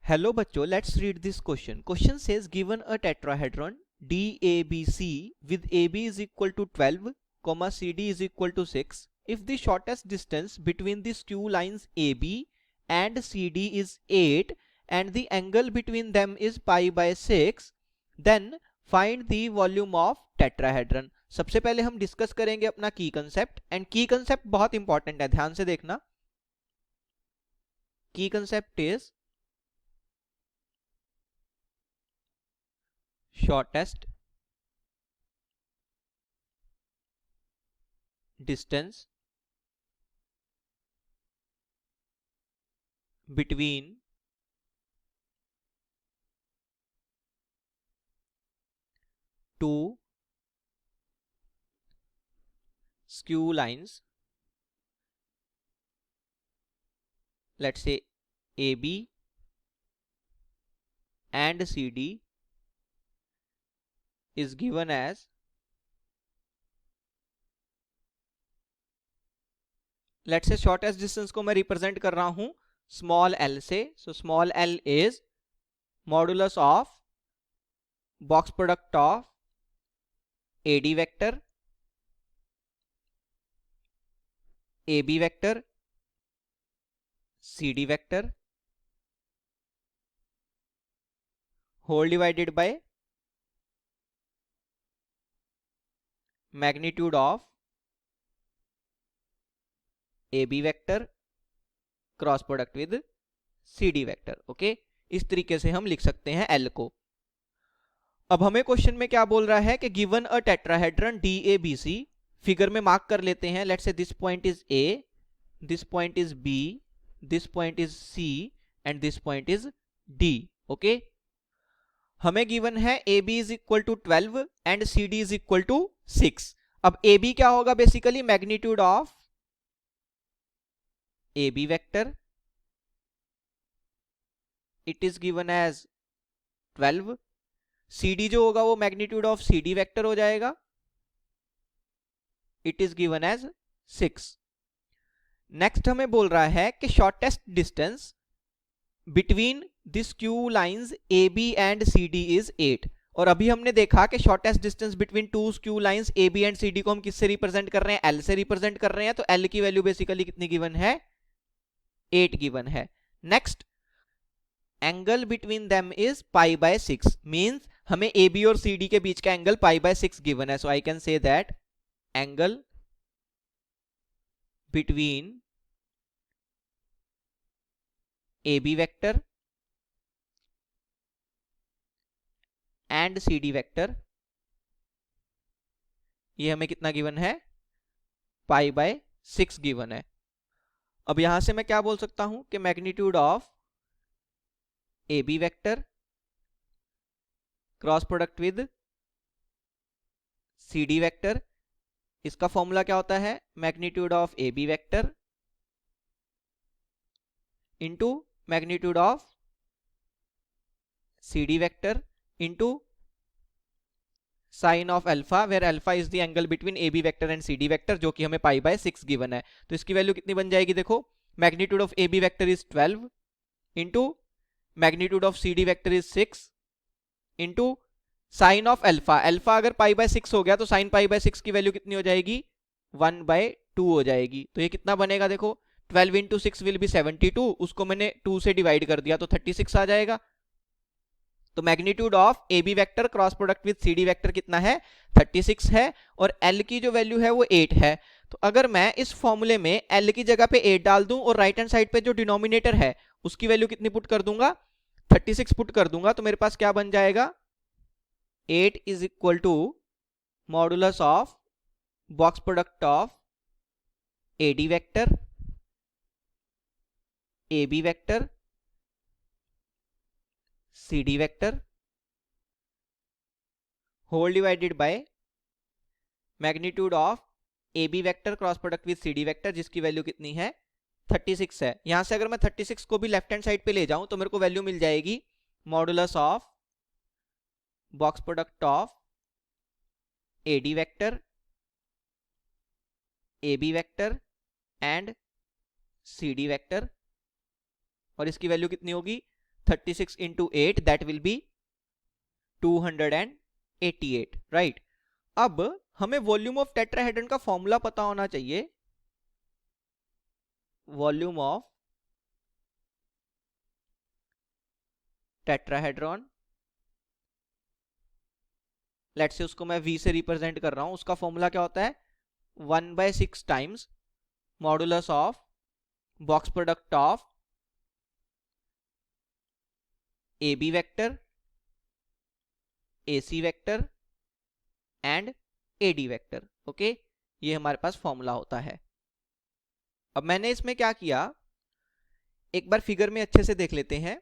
Hello बच्चों, let's read this question. Question says given a tetrahedron DABC with AB is equal to 12, CD is equal to 6. If the shortest distance between the skew lines AB and CD is 8 and the angle between them is pi by 6, then find the volume of tetrahedron. सबसे पहले हम discuss करेंगे अपना की concept, and की concept बहुत important है, ध्यान से देखना. की concept is shortest distance between two skew lines, let's say AB and CD, is given as, let's say shortest distance को मैं रिप्रेजेंट कर रहा हूं स्मॉल l से. So small l is modulus of box product of AD vector, AB vector, CD vector whole divided by magnitude of AB vector cross product with CD vector. Okay, इस तरीके से हम लिख सकते हैं L को. अब हमें क्वेश्चन में क्या बोल रहा है कि given a tetrahedron DABC, figure में मार्क कर लेते हैं. Let's say this point is A, this point is B, this point is C and this point is D. Okay, हमें गिवन है AB is equal to 12 and CD is equal to 6. अब AB क्या होगा? Basically magnitude of AB vector, it is given as 12. CD जो होगा वो magnitude of CD vector हो जाएगा, it is given as 6. Next हमें बोल रहा है कि shortest distance between the skew lines AB and CD is 8. और अभी हमने देखा कि shortest distance between two skew lines AB and CD को हम किससे रिप्रेजेंट कर रहे हैं? L से रिप्रेजेंट कर रहे हैं. तो L की वैल्यू बेसिकली कितनी गिवन है? 8 गिवन है. Next, angle between them is pi by 6, means हमें AB और CD के बीच का एंगल पाई बाय 6 गिवन है. So I can say that angle between AB vector and CD vector, ये हमें कितना गिवन है? पाई बाय 6 गिवन है. अब यहां से मैं क्या बोल सकता हूं कि magnitude of AB vector cross product with CD vector, इसका फॉर्मूला क्या होता है? Magnitude of AB vector into magnitude of CD vector into sine of alpha, where alpha is the angle between AB vector and CD vector, जो कि हमें pi by 6 given है. तो इसकी वैल्यू कितनी बन जाएगी? देखो, magnitude of AB vector is 12 into magnitude of CD vector is 6 into sine of alpha. Alpha अगर पाई बाय 6 हो गया तो साइन पाई बाय 6 की वैल्यू कितनी हो जाएगी? 1/2 हो जाएगी. तो ये कितना बनेगा? देखो, 12 इंटू 6 विल बी 72. उसको मैंने 2 से डिवाइड कर दिया तो 36 आ जाएगा. तो magnitude of AB vector cross product with CD vector कितना है? 36 है. और L की जो वैल्यू है वो 8 है. तो अगर मैं इस फॉर्मूले में L की जगह पे 8 डाल दूं और राइट हैंड साइड पे जो डिनोमिनेटर है उसकी वैल्यू कितनी पुट कर दूंगा? 36 पुट कर दूंगा. तो मेरे पास क्या बन जाएगा? 8 is equal to modulus of box product of AD vector, AB vector, CD vector whole divided by magnitude of AB vector cross product with CD vector, जिसकी वैल्यू कितनी है? 36 है. यहां से अगर मैं 36 को भी लेफ्ट हैंड साइड पे ले जाऊं तो मेरे को वैल्यू मिल जाएगी modulus of box product of AD vector, AB vector and CD vector, और इसकी वैल्यू कितनी होगी? 36 into 8 that will be 288, right. अब हमें वॉल्यूम ऑफ टेट्राहेड्रन का फॉर्मूला पता होना चाहिए। Volume of tetrahedron, let's say उसको मैं V से रिप्रेजेंट कर रहा हूं, उसका फॉर्मूला क्या होता है 1/6 times modulus of box product of AB vector, AC vector and AD vector. Okay, ये हमारे पास फॉर्मूला होता है। अब मैंने इसमें क्या किया, एक बार फिगर में अच्छे से देख लेते हैं।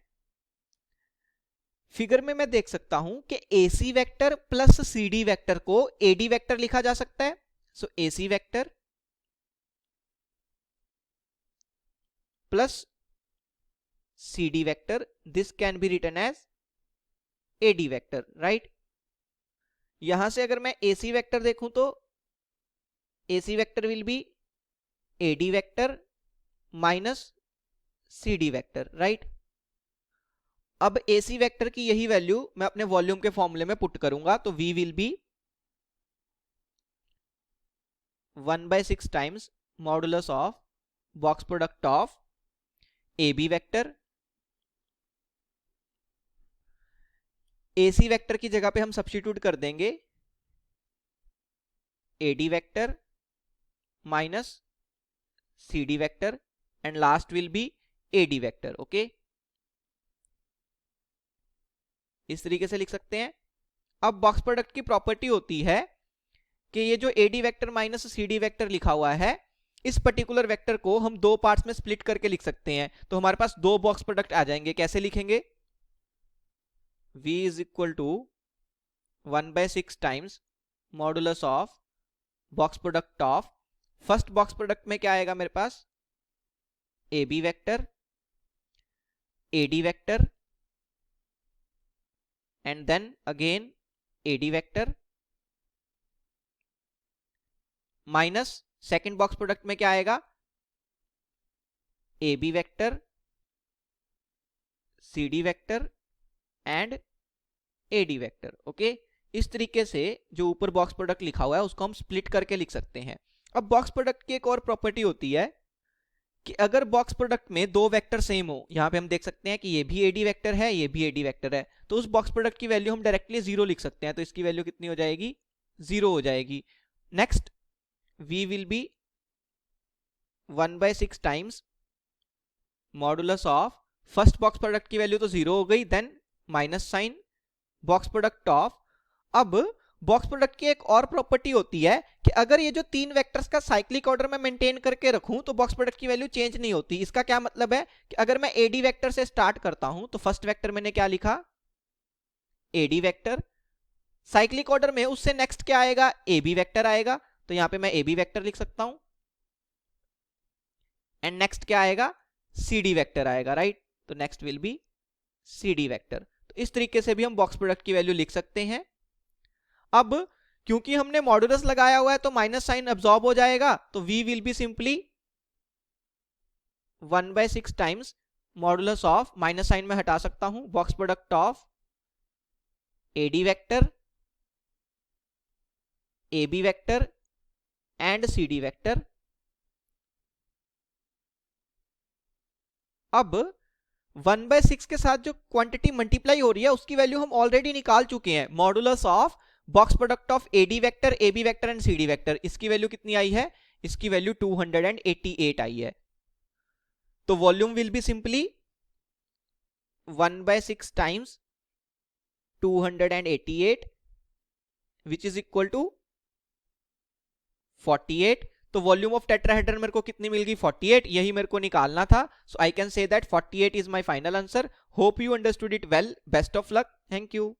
फिगर में मैं देख सकता हूं कि AC vector plus CD vector को AD वेक्टर लिखा जा सकता है। So AC vector plus CD vector, this can be written as AD vector, right. यहां से अगर मैं AC वेक्टर देखूं तो AC vector will be AD vector minus CD vector, right. अब AC वेक्टर की यही वैल्यू मैं अपने वॉल्यूम के फॉर्मूले में पुट करूंगा, तो V will be 1/6 times modulus of box product of AB vector, AC vector की जगह पे हम सब्स्टिट्यूट कर देंगे AD vector minus CD vector and last will be AD vector. Okay, इस तरीके से लिख सकते हैं। अब बॉक्स प्रोडक्ट की प्रॉपर्टी होती है कि ये जो AD vector minus CD vector लिखा हुआ है, इस पर्टिकुलर वेक्टर को हम दो पार्ट्स में स्प्लिट करके लिख सकते हैं। तो हमारे पास दो बॉक्स प्रोडक्ट आ जाएंगे। कैसे लिखेंगे, V is equal to 1/6 times modulus of box product of, first box product में क्या आएगा मेरे पास AB vector, AD vector and then again AD vector minus second box product में क्या आएगा AB vector, CD vector and AD vector. Okay, इस तरीके से जो ऊपर बॉक्स प्रोडक्ट लिखा हुआ है उसको हम स्प्लिट करके लिख सकते हैं। अब बॉक्स प्रोडक्ट की एक और प्रॉपर्टी होती है कि अगर बॉक्स प्रोडक्ट में दो वेक्टर सेम हो, यहां पे हम देख सकते हैं कि ये भी AD वेक्टर है, ये भी AD वेक्टर है, तो उस बॉक्स प्रोडक्ट की वैल्यू हम डायरेक्टली 0 लिख सकते हैं। तो इसकी वैल्यू कितनी हो जाएगी 0 हो जाएगी। Next V will be 1/6 times modulus of, first box product की वैल्यू तो 0 हो गई, then minus sign box product of. अब बॉक्स प्रोडक्ट की एक और प्रॉपर्टी होती है कि अगर ये जो तीन वेक्टर्स का साइक्लिक ऑर्डर में मेंटेन करके रखूं तो बॉक्स प्रोडक्ट की वैल्यू चेंज नहीं होती। इसका क्या मतलब है कि अगर मैं AD वेक्टर से स्टार्ट करता हूं तो फर्स्ट वेक्टर मैंने क्या लिखा AD वेक्टर, साइक्लिक ऑर्डर में उससे नेक्स्ट क्या आएगा AB वेक्टर आएगा, तो यहां पे मैं AB वेक्टर लिख सकता हूं एंड नेक्स्ट क्या आएगा CD वेक्टर आएगा, राइट। तो next will be CD vector. तो इस तरीके से भी हम बॉक्स प्रोडक्ट की वैल्यू लिख सकते हैं। अब क्योंकि हमने मॉडुलस लगाया हुआ है तो माइनस साइन अब्सॉर्ब हो जाएगा, तो V will be simply 1/6 times modulus of, minus sign में हटा सकता हूं, box product of AD vector, AB vector and CD vector. अब 1/6 के साथ जो क्वांटिटी मल्टीप्लाई हो रही है उसकी वैल्यू हम ऑलरेडी निकाल चुके हैं, modulus of box product of AD vector, AB vector and CD vector. इसकी वैल्यू कितनी आई है, इसकी वैल्यू 288 आई है। तो volume will be simply 1/6 times 288 which is equal to 48। तो वॉल्यूम ऑफ टेट्राहेड्रन मेरे को कितनी मिल गई 48, यही मेरे को निकालना था। So I can say that 48 is my final answer. Hope you understood it well. Best of luck. Thank you.